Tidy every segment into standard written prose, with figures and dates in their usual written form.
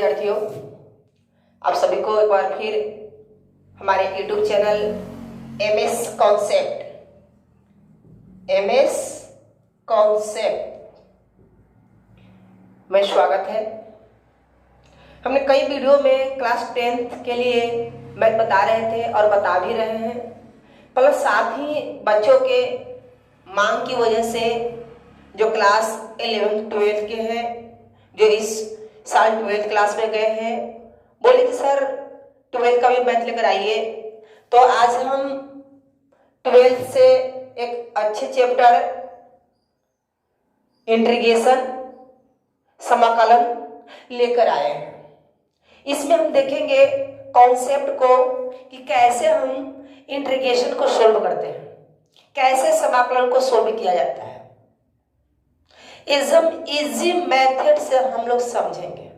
विद्यार्थियों, आप सभी को एक बार फिर हमारे YouTube चैनल एमएस कॉन्सेप्ट में स्वागत है। हमने कई वीडियो में क्लास 10th के लिए मैथ बता रहे थे और बता भी रहे हैं, प्लस साथ ही बच्चों के मांग की वजह से जो क्लास 11th 12th के हैं, जो इस साल 12th क्लास में गए हैं, बोले कि सर 12th का भी मैथ लेकर आइए। तो आज हम 12th से एक अच्छे चैप्टर इंटीग्रेशन समाकलन लेकर आए हैं। इसमें हम देखेंगे कॉन्सेप्ट को कि कैसे हम इंटीग्रेशन को सोल्व करते हैं, कैसे समाकलन को सोल्व किया जाता है। इजी मेथड से हम लोग समझेंगे,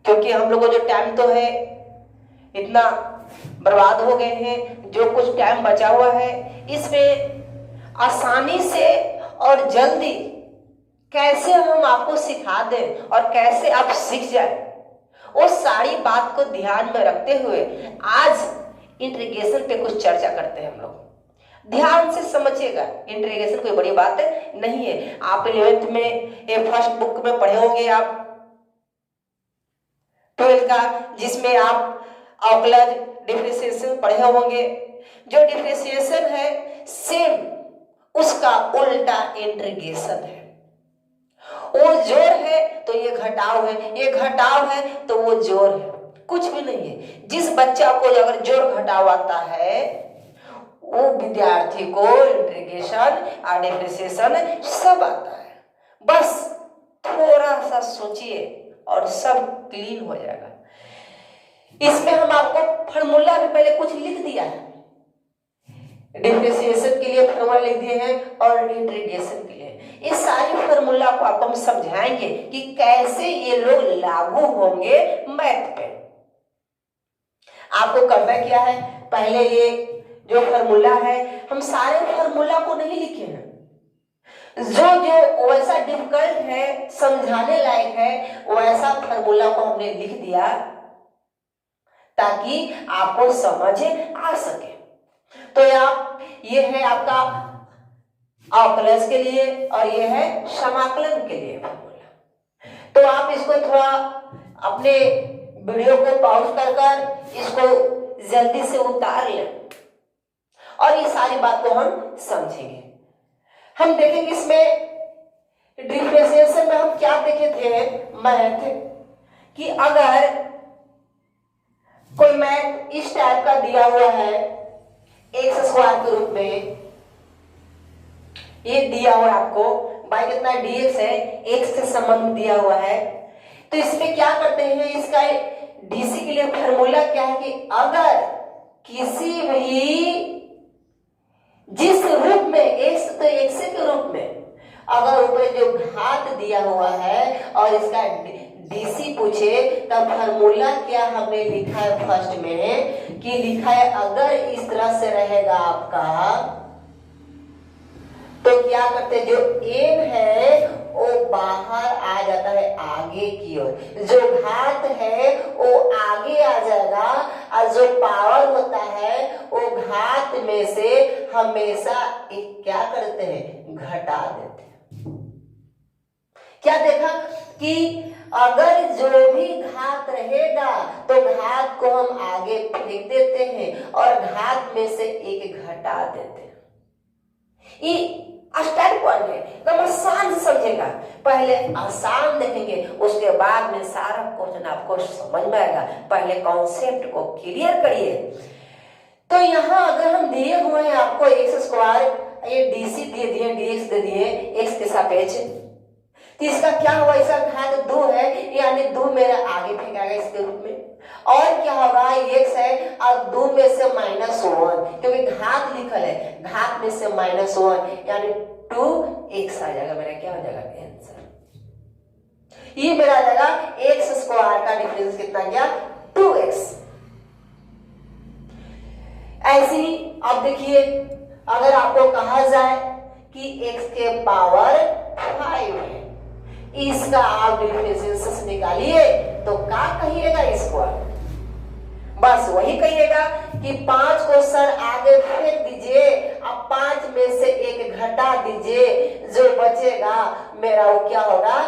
क्योंकि हम लोगों को जो टाइम तो है इतना बर्बाद हो गए हैं, जो कुछ टाइम बचा हुआ है इसमें आसानी से और जल्दी कैसे हम आपको सिखा दें और कैसे आप सीख जाए, वो सारी बात को ध्यान में रखते हुए आज इंटीग्रेशन पे कुछ चर्चा करते हैं। हम लोग ध्यान से समझिएगा, इंटीग्रेशन कोई बड़ी बात है नहीं है। आप 11th में ये फर्स्ट बुक में पढ़े होंगे, आप 12th का, जिसमें आप अवकलज डिफरेंशिएशन पढ़े होंगे। जो डिफरेंशिएशन है सेम उसका उल्टा इंटीग्रेशन है। वो जोड़ है तो ये घटाव है, ये घटाव है तो वो जोड़ है, कुछ भी नहीं है। जिस बच्चा को अगर जोड़ घटाव आता है वो विद्यार्थी को इंटीग्रेशन और डिफरेंशिएशन सब आता है। बस थोड़ा सा सोचिए और सब क्लीन हो जाएगा। इसमें हम आपको फार्मूला भी पहले कुछ लिख दिया है, डिफरेंशिएशन के लिए फार्मूला लिख दिए हैं और इंटीग्रेशन के लिए। इस सारी फार्मूला को आपको हम समझाएंगे कि कैसे ये लोग लागू होंगे मैथ पे। आपको करना क्या है, पहले ये जो फार्मूला है, हम सारे फार्मूला को नहीं लिखे हैं, जो जो वैसा डिफिकल्ट है, समझाने लायक है, वैसा फार्मूला को हमने लिख दिया ताकि आपको समझ आ सके। तो ये है आपका अवकलज के लिए और ये है समाकलन के लिए फार्मूला। तो आप इसको थोड़ा अपने वीडियो को पॉज कर इसको जल्दी से उतार लें और ये सारी बात को हम समझेंगे। हम देखेंगे इसमें डिफरेंशिएशन में हम क्या देखे थे मैथ, कि अगर कोई मैथ इस टाइप का दिया हुआ है एक्स स्क्वायर के रूप में, ये दिया हुआ है आपको बाई कितना dx है, एक्स से संबंध दिया हुआ है, तो इसमें क्या करते हैं, इसका डीसी के लिए फार्मूला क्या है कि अगर किसी भी जिस रूप में एक्स तो एक्स के रूप में अगर ऊपर जो घात दिया हुआ है और इसका डीसी पूछे, तब फार्मूला क्या हमने लिखा है फर्स्ट में कि लिखा है अगर इस तरह से रहेगा आपका, तो क्या करते हैं, जो एन है वो बाहर आ जाता है आगे की ओर, जो घात है वो आगे आ जाएगा और जो पावर होता है वो घात में से हमेशा एक क्या करते हैं, घटा देते हैं। क्या देखा कि अगर जो भी घात रहेगा तो घात को हम आगे फेंक देते हैं और घात में से एक घटा देते हैं। ये स्टार्ट पॉइंट है, एकदम आसान से समझेगा। पहले आसान देखेंगे, उसके बाद में सारा क्वेश्चन आपको समझ में आएगा। पहले कॉन्सेप्ट को क्लियर करिए। तो यहाँ अगर हम दिए हुए हैं आपको एक्स स्क्वायर, ये डीसी दे दिए, डीएक्स दे दिए एक्स के सापेक्ष, तो इसका क्या हुआ, इसका घात 2 है, यानी 2 मेरा आगे फेंकाएगा इसके रूप में। और क्या होगा, x है और 2 में से -1, क्योंकि घात लिखल है, घात में से -1 यानी 2x आ जाएगा मेरा, क्या हो जाएगा आंसर। ये मेरा आ जाएगा एक्स स्क्वायर का डिफरेंस कितना गया, 2x। ऐसे ही अब देखिए, अगर आपको कहा जाए कि x के पावर 5 है, इसका आप डिफरेंशियल से निकालिए तो क्या कहिएगा इसको आप? बस वही कहिएगा कि 5 को सर आगे फेंक दीजिए, अब 5 में से 1 घटा दीजिए, जो बचेगा मेरा वो क्या होगा?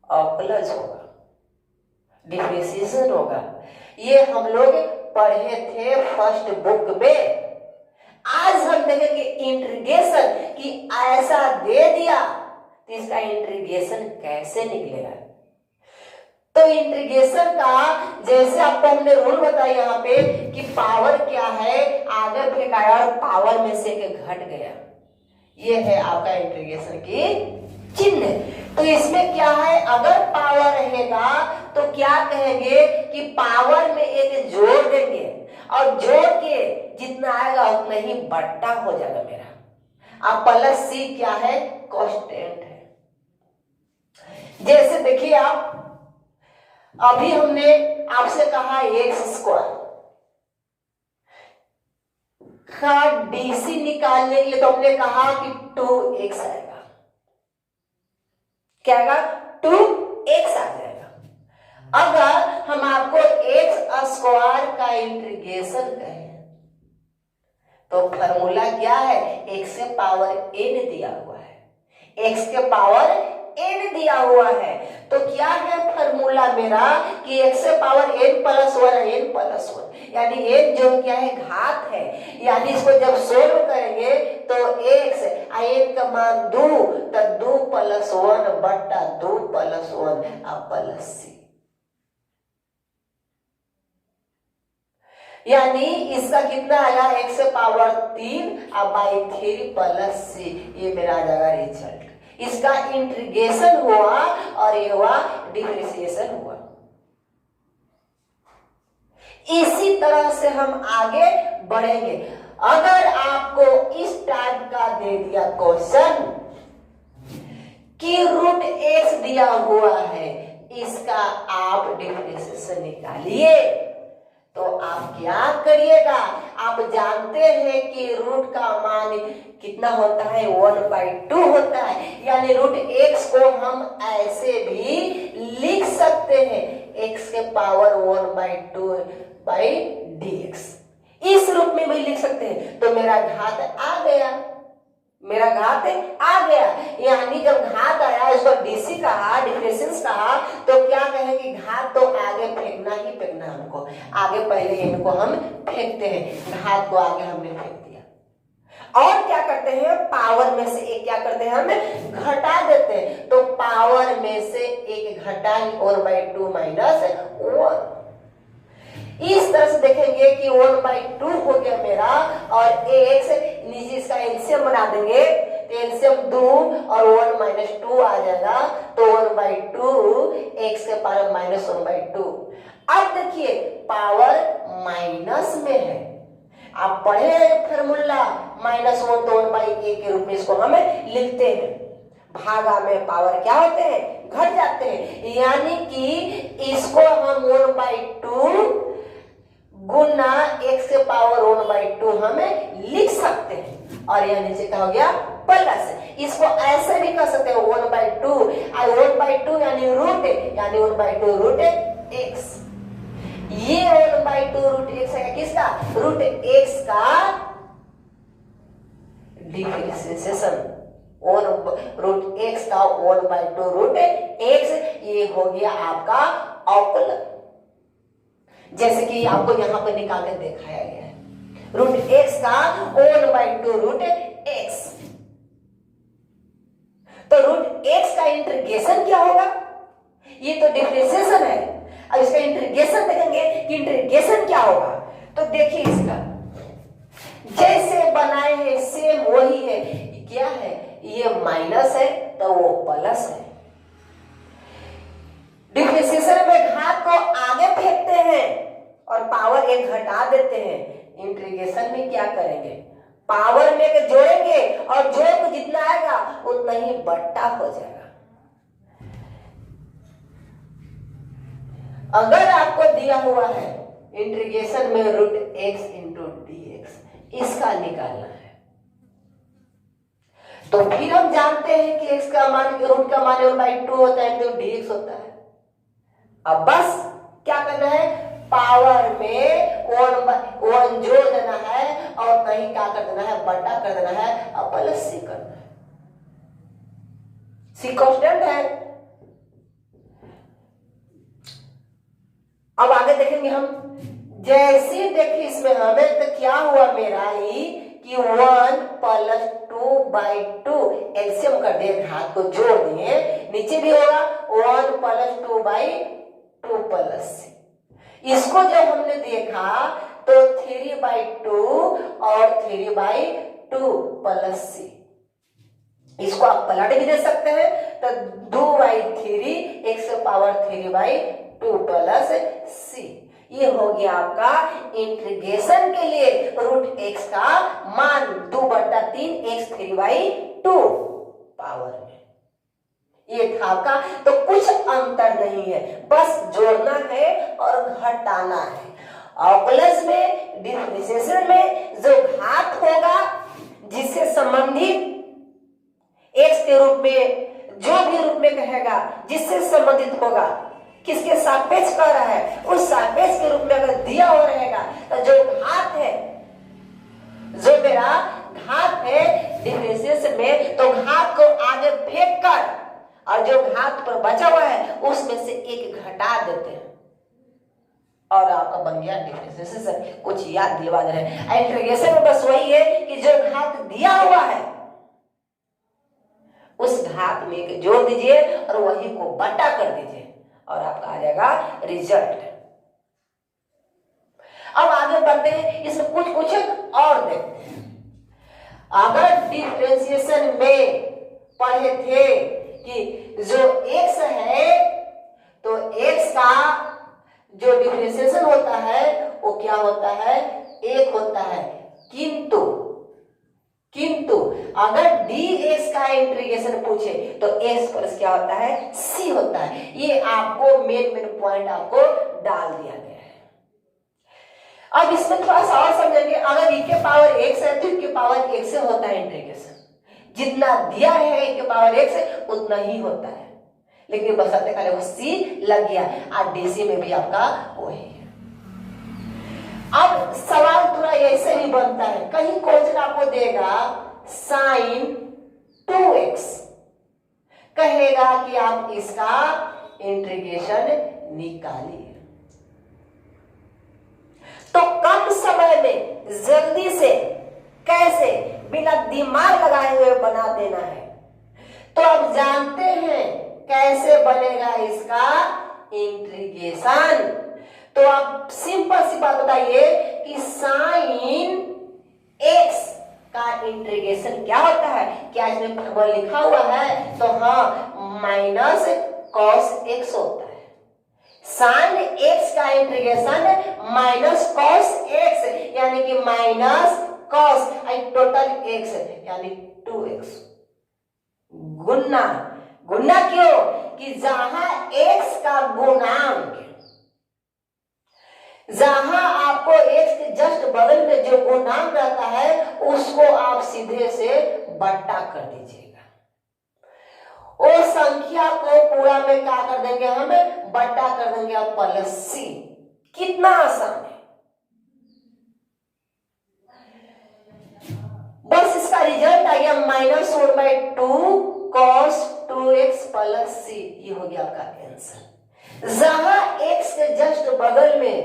प्लस होगा, डिफरेंशिएशन होगा। ये हम लोग पढ़े थे फर्स्ट बुक में। आज हम देखेंगे इंटीग्रेशन कि ऐसा दे दिया तो इसका इंटीग्रेशन कैसे निकलेगा। तो इंटीग्रेशन का जैसे आपको हमने रूल बताया यहाँ पे कि पावर क्या है, आगे फेंकाया और पावर में से घट गया, ये है आपका इंटीग्रेशन की चिन्ह। तो इसमें क्या है, अगर पावर रहेगा तो क्या कहेंगे कि पावर में 1 जोड़ देंगे और जोड़ के जितना आएगा उतना ही बट्टा हो जाएगा मेरा। अब प्लस सी क्या है, कांस्टेंट है। जैसे देखिए आप, अभी हमने आपसे कहा x² का डीसी निकालने के लिए तो हमने कहा कि 2x आएगा, क्या आएगा? 2x आ जाएगा। अगर हम आपको x² का इंटीग्रेशन कहें तो फॉर्मूला क्या है, x के पावर n दिया हुआ है, x के पावर n दिया हुआ है। तो क्या है फॉर्मूला मेरा कि x से पावर n प्लस 1 यानी n जो क्या है, घात है। यानी इसको जब सोल्व करेंगे तो x n का मान 2 तो 2 + 1 बट्टा 2 + 1 अब प्लस c। यानी इसका कितना आएगा, x से पावर 3 अब बाई 3 प्लस c, ये मेरा आ जाएगा रिजल्ट। इसका इंटीग्रेशन हुआ और ये हुआ डिफरेंशिएशन हुआ। इसी तरह से हम आगे बढ़ेंगे। अगर आपको इस टाइप का दे दिया क्वेश्चन कि √x दिया हुआ है, इसका आप डिफरेंशिएशन निकालिए, तो आप क्या करिएगा? आप जानते हैं कि रूट का मान कितना होता है, 1/2 होता है। यानी √x को हम ऐसे भी लिख सकते हैं, x के पावर 1/2/dx, इस रूप में भी लिख सकते हैं। तो मेरा घात आ गया, मेरा घात आ गया। यानी जब घात आया, इसको डीसी कहा, डिफरेंशिएशन कहा, तो क्या कहें कि घात तो आगे फेंकना ही फेंकना हमको। आगे पहले इनको हम फेंकते हैं, घात को आगे हमने फेंक दिया। और क्या करते हैं, पावर में से 1 क्या करते हैं, हम घटा देते हैं। तो पावर में से 1 घटा 1/2 - 1। इस तरह से देखेंगे कि 1/2 हो गया मेरा, और x नीचे इसका एलसीएम बना देंगे तो एलसीएम 2 और 1 - 2 आ जाएगा। तो 1/2 x के पावर -1/2। अब देखिए पावर माइनस में है, आप पढ़े फॉर्मूला -1 तो 1/a के रूप में इसको हम लिखते हैं। भागा में पावर क्या होते हैं, घट जाते हैं। यानी कि इसको हम 1/2 गुना x के पावर 1/2 हमें लिख सकते हैं। और यह नीचे क्या हो गया, प्लस। इसको ऐसे भी कर सकते हैं 1/2 यानी रूट, यानी 1/2 √x। ये 1/2 √x है किसका, √x का डिफरेंशिएशन। √x का 1/2 √x, ये हो गया आपका अवकलन। जैसे कि आपको यहां पर निकाल के दिखाया गया है, √x का 1/2 √x। तो √x का इंटीग्रेशन क्या होगा, ये तो डिफरेंशिएशन है। अब इसका इंटीग्रेशन देखेंगे कि इंटीग्रेशन क्या होगा। तो देखिए इसका जैसे बनाए हैं सेम वही है। क्या है, ये माइनस है तो वो प्लस है। डिफरेंशिएशन में घात को आगे फेंकते हैं और पावर 1 घटा देते हैं। इंटीग्रेशन में क्या करेंगे, पावर में के जोड़ेंगे और जोड़ को जितना आएगा उतना ही बट्टा हो जाएगा। अगर आपको दिया हुआ है इंटीग्रेशन में √x × dx, इसका निकालना है, तो फिर हम जानते हैं कि x का मान रूट का मान 1/2 होता है तो dx होता है। अब बस क्या करना है, पावर में 1 जोड़ देना है और कहीं क्या कर देना है, बटा कर देना है और प्लस c करना है। c कांस्टेंट है। अब आगे देखेंगे हम, जैसे देखिए इसमें हमें तो क्या हुआ मेरा ही कि 1 + 2/2 एलसीएम कर दिए, घात को जोड़ दिए, नीचे भी होगा 1 + 2/2 + c। इसको जब हमने देखा तो 3/2 और 3/2 + c। इसको आप पलट भी दे सकते हैं तो 2/3 x⁻³ + c। ये हो गया आपका इंटीग्रेशन के लिए रूट x का मान 2/3 x3/2 पावर में। ये था आपका, तो कुछ अंतर नहीं है, बस जोड़ना है और घटाना है। और प्लस में डिफरेंशिएशन में जो घात होगा जिससे संबंधित x के रूप में जो भी रूप में कहेगा जिससे संबंधित होगा, किसके सापेक्ष कह रहा है, उस सापेक्ष के रूप में अगर दिया हो रहेगा तो जो घात है, जो मेरा घात है डिफरेंशिएशन में, तो घात को आगे फेंक कर और जो घात पर बचा हुआ है उसमें से एक घटा देते हैं और आपका बन गया डिफरेंशिएशन। कुछ याद दिलवा दे रहे हैं। इंटीग्रेशन में बस वही है कि जो घात दिया हुआ है उस घात में एक जोड़ दीजिए और वही को बटा कर दीजिए और आपका आ जाएगा रिजल्ट। अब आगे बढ़ते हैं, इसमें कुछ और देखते हैं। अगर डिफरेंशिएशन में पढ़े थे कि जो x है तो x का जो डिफरेंशिएशन होता है वो क्या होता है, 1 होता है। किंतु अगर dx का इंटीग्रेशन पूछे तो x प्लस क्या होता है, c होता है। ये आपको मेन पॉइंट आपको डाल दिया गया है। अब इसमें थोड़ा सा और समझेंगे। अगर e के पावर x है तो e के पावर x से होता है इंटीग्रेशन, जितना दिया है e के पावर x उतना ही होता है, लेकिन बसते खाली वो c लग गया और dc में भी आपका वही है। अब सवाल थोड़ा ऐसे भी बनता है, कहीं क्वेश्चन आपको देगा sin 2x, कहेगा कि आप इसका इंटीग्रेशन निकालिए। तो कम समय में जल्दी से कैसे बिना दिमाग लगाए हुए बना देना है, तो आप जानते हैं कैसे बनेगा इसका इंटीग्रेशन। तो आप सिंपल सी बात बताइए कि sin x का इंटीग्रेशन क्या होता है, क्या इसमें फॉर्मूला लिखा हुआ है, तो हाँ -cos x होता है। sin x का इंटीग्रेशन -cos x यानी कि -cos टोटल x यानी 2x गुना क्यों कि जहां x का गुणांक, जहां आपको x के जस्ट बगल में जो गुणांक रहता है उसको आप सीधे से बट्टा कर दीजिएगा। वो संख्या को पूरा में क्या कर देंगे, हम बट्टा कर देंगे आप +c। कितना आसान है, बस इसका रिजल्ट आ गया -1/2 cos 2x + c। ये हो गया आपका आंसर। जहां x के जस्ट बगल में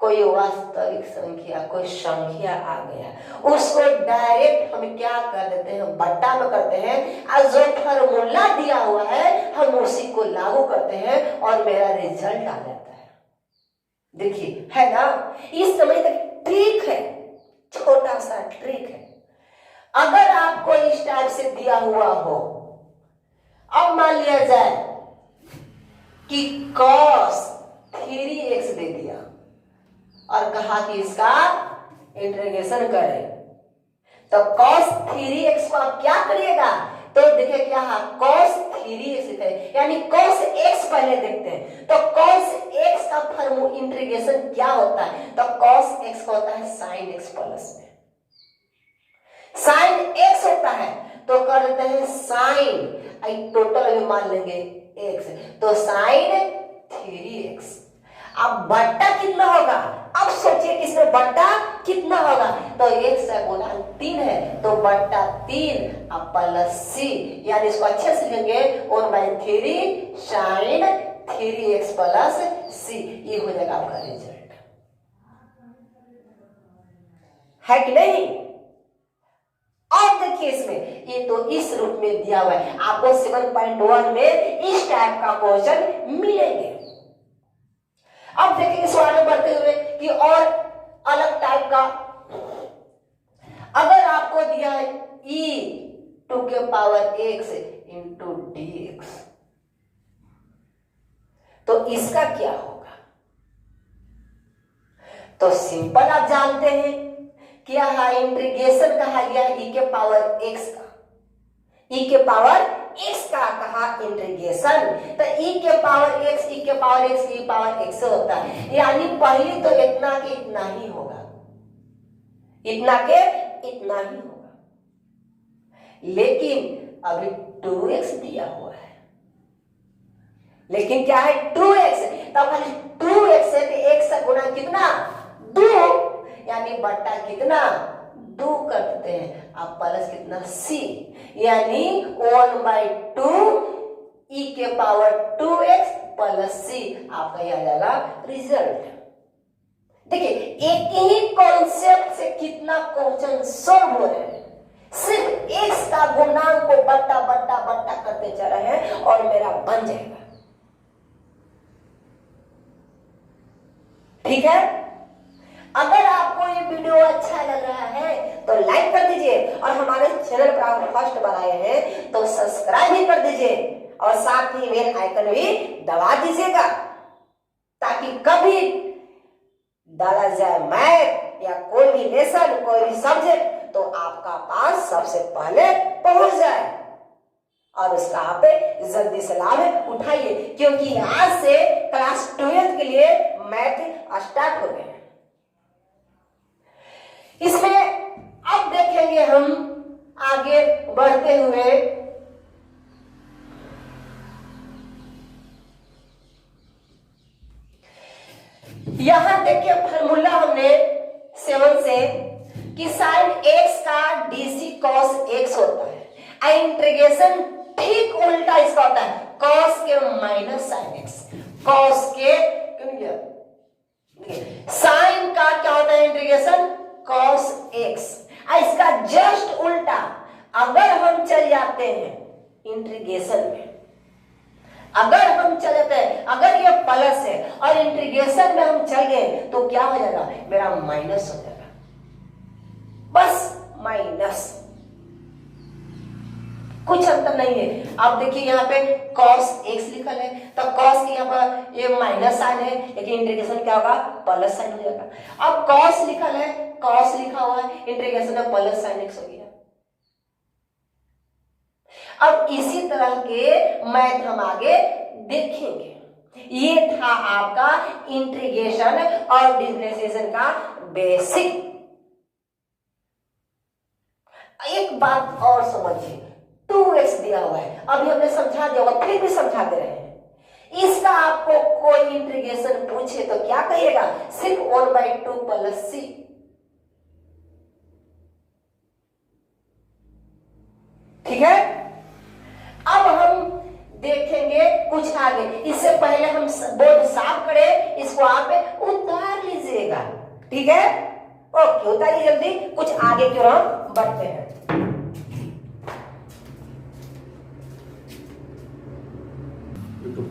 कोई वास्तविक संख्या, कोई संख्या आ गया, उसको डायरेक्ट हम क्या कर देते हैं, बट्टा में करते हैं और जो फॉर्मूला दिया हुआ है हम उसी को लागू करते हैं और मेरा रिजल्ट आ जाता है। देखिए है ना, इस समय तक ट्रिक है, छोटा सा ट्रिक है। अगर आपको इस टाइप से दिया हुआ हो, अब मान लिया जाए कि cos 3x दे दिया और कहा कि इसका इंटीग्रेशन करें, तो cos 3x को आप क्या करिएगा, तो देखिए क्या है cos 3x है, यानी cos x पहले देखते हैं। तो cos x का फॉर्मूला इंटीग्रेशन क्या होता है, तो cos x का होता है sin x प्लस में। sin x होता है तो साइन टोटल अभी मान लेंगे x, तो साइन 3x। अब बट्टा कितना होगा, अब सोचिए कि इसमें बट्टा कितना होगा, तो x का गुणांक 3 है तो बट्टा 3 अब प्लस c, यानी इसको अच्छे से लेंगे 1/3 साइन 3x प्लस c, ये हो जाएगा आपका रिजल्ट, है कि नहीं। अब देखिए इसमें ये तो इस रूप में दिया हुआ है, आपको 7.1 में इस टाइप का क्वेश्चन मिलेंगे। अब देखेंगे सवाल में बढ़ते हुए कि और अलग टाइप का, अगर आपको दिया है e⁴ x इंटू dx, तो इसका क्या होगा, तो सिंपल आप जानते हैं क्या है, इंटीग्रेशन कहा गया e⁴ x का, e⁴x का कहा इंटीग्रेशन, तो e⁴x होता है, यानी पहले तो इतना के इतना ही होगा, इतना के इतना ही होगा, लेकिन अभी 2x दिया हुआ है, लेकिन क्या है 2x, तब खाली 2x है तो x का गुणा कितना 2, यानी बट्टा कितना 2 कर देते हैं, आप प्लस कितना c, यानी 1/2 e⁴2x प्लस c, आपका यह आ जाएगा रिजल्ट। देखिए एक ही कॉन्सेप्ट से कितना क्वेश्चन सॉल्व हो रहे हैं, सिर्फ x का गुणांक को बट्टा बट्टा बट्टा करते चल रहे हैं और मेरा बन जाएगा, ठीक है। अगर आपको ये वीडियो अच्छा लग रहा है तो लाइक कर दीजिए, और हमारे चैनल पर आप फर्स्ट बार आए हैं तो सब्सक्राइब भी कर दीजिए, और साथ ही बेल आइकन भी दबा दीजिएगा, ताकि कभी डाला जाए मैथ या कोई भी लेसन, कोई भी सब्जेक्ट, तो आपका पास सबसे पहले पहुंच जाए, और उसका आप जल्दी से लाभ उठाइए, क्योंकि आज से क्लास 12 के लिए मैथ स्टार्ट हो गए। इसमें अब देखेंगे हम आगे बढ़ते हुए, यहां देखिए फार्मूला हमने 7 से कि साइन x का dc cos x होता है, इंटीग्रेशन ठीक उल्टा इसका होता है, cos के माइनस साइन x, cos के साइन का क्या होता है इंटीग्रेशन cos x, इसका जस्ट उल्टा अगर हम चल जाते हैं इंटीग्रेशन में, अगर हम चल जाते हैं, अगर ये प्लस है और इंटीग्रेशन में हम चल गए तो क्या हो जाएगा, मेरा माइनस हो जाएगा, बस माइनस, कुछ अंतर नहीं है। अब देखिए यहाँ पे cos x लिखा है, तो cos के यहाँ पर ये माइनस साइन है, लेकिन इंटीग्रेशन क्या होगा प्लस साइन हो जाएगा। अब cos लिखा है, cos लिखा हुआ है, इंटीग्रेशन में प्लस साइन x हो गया। अब इसी तरह के मैथ हम आगे देखेंगे। ये था आपका इंटीग्रेशन और डिफरेंशिएशन का बेसिक। एक बात और समझिए, 2x दिया हुआ है, अभी हमने समझा दिया होगा, फिर भी समझा दे रहे हैं। इसका आपको कोई इंटीग्रेशन पूछे तो क्या कहिएगा, सिर्फ 1/2 प्लस c। ठीक है, अब हम देखेंगे कुछ आगे। इससे पहले हम बोर्ड साफ करें, इसको आप उतार लीजिएगा। ठीक है, ओके, उतारिए जल्दी, कुछ आगे की ओर हम बढ़ते हैं। YouTube